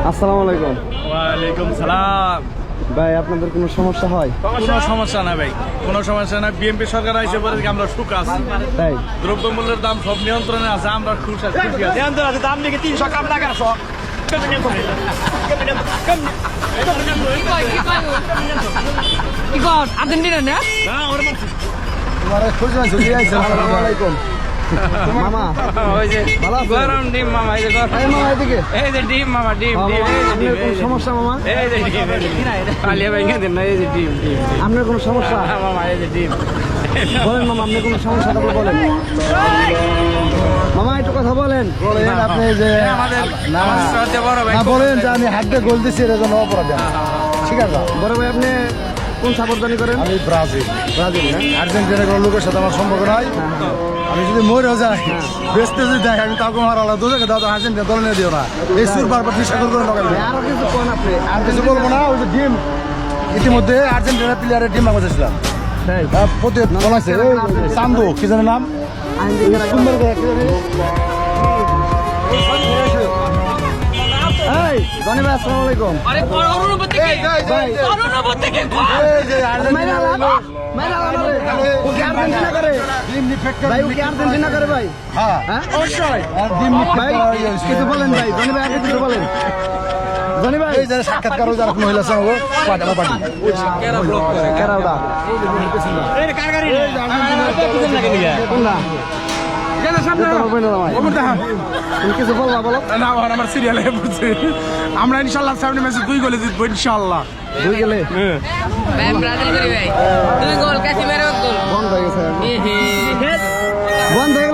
আসসালামু আলাইকুম। ওয়ালাইকুম সালাম। ভাই আপনাদের কোনো সমস্যা হয়? কোনো সমস্যা না ভাই, কোনো সমস্যা না। বিএনপি সরকার আইসে পরে আমরা সুখ আছি, তাই দ্রব্যমূল্যের দাম সব নিয়ন্ত্রণে আছে, আমরা খুশি আছি। দাম নাকি 300 কাম না 1100 কি কর আর্জেন্টিনা না আসসালামু আলাইকুম মামা। ওই যে ভালো আছেন? গরম ডিম মামা এই যে গরম এই মামা এদিকে। এই যে ডিম মামা ডিম ডিম এই যে আপনার ডিম কোনো সমস্যা মামা? এই যে ডিম পালিয়ে ভেঙে দেন না এই যে ডিম ডিম আপনার কোনো সমস্যা? মামা এই যে ডিম বলেন মামা, আপনি কোনো সমস্যা থাকলে বলেন। মামা একটু কথা বলেন। আপনি যে না সবচেয়ে বড় ভাই না বলেন যে আমি হাত দিয়ে গোল দিচ্ছি এর জন্য অপরাধ ঠিক আছে। বড় ভাই আপনি কোন সাপোর্টানি করেন? আমি ব্রাজিল ব্রাজিল না? আর্জেন্টিনা কোনো লোকের সাথে আমার সম্পর্ক নাই। আমি যদি মরেও যাই বেচতে যদি দেখ আমি তাকে মারা দুজনকে দাও আর্জেন্টিনা দল নিয়ে দিও না। এই সুর বারবার বিশ্বাস করে লাগাবে। আরো কিছু কোন আপনি? আর কিছু বলবো না। ওই যে ডিম ইতিমধ্যে আর্জেন্টিনা প্লেয়ারের ডিম বাংলাদেশিলাম তাই প্রতি বলাইছে চান্দু কি জানে নাম সুন্দর করে এই জনি ভাই আসসালামু আলাইকুম। আরে করোনা থেকে করোনা থেকে মাইরা লালা, মাইরা লালা রে। ও কি আর্জেন্টিনা করে? ভাই ও কি আর্জেন্টিনা করে ভাই? হ্যাঁ হ্যাঁ অবশ্যই আর ডিম ভাই কিছু বলেন ভাই। জনি ভাই আপনি কিছু বলেন। জনি ভাই এই যে সাক্ষাৎকার যারা মহিলা সঙ্গ পার্টি কেরাউডা কোনটা? তুমি কিছু বলবা বলো। না আমার সিরিয়ালে বুঝছি আমরা ইনশাআল্লাহ সামনে ম্যাচে 2 গোলে জিতবো ইনশাআল্লাহ। দুই গেলে ভাই ব্রাজিল করি ভাই 2 গোল কাসিমেরও গোল বন্ধ হয়ে গেছে। হি হি বন্ধ হয়ে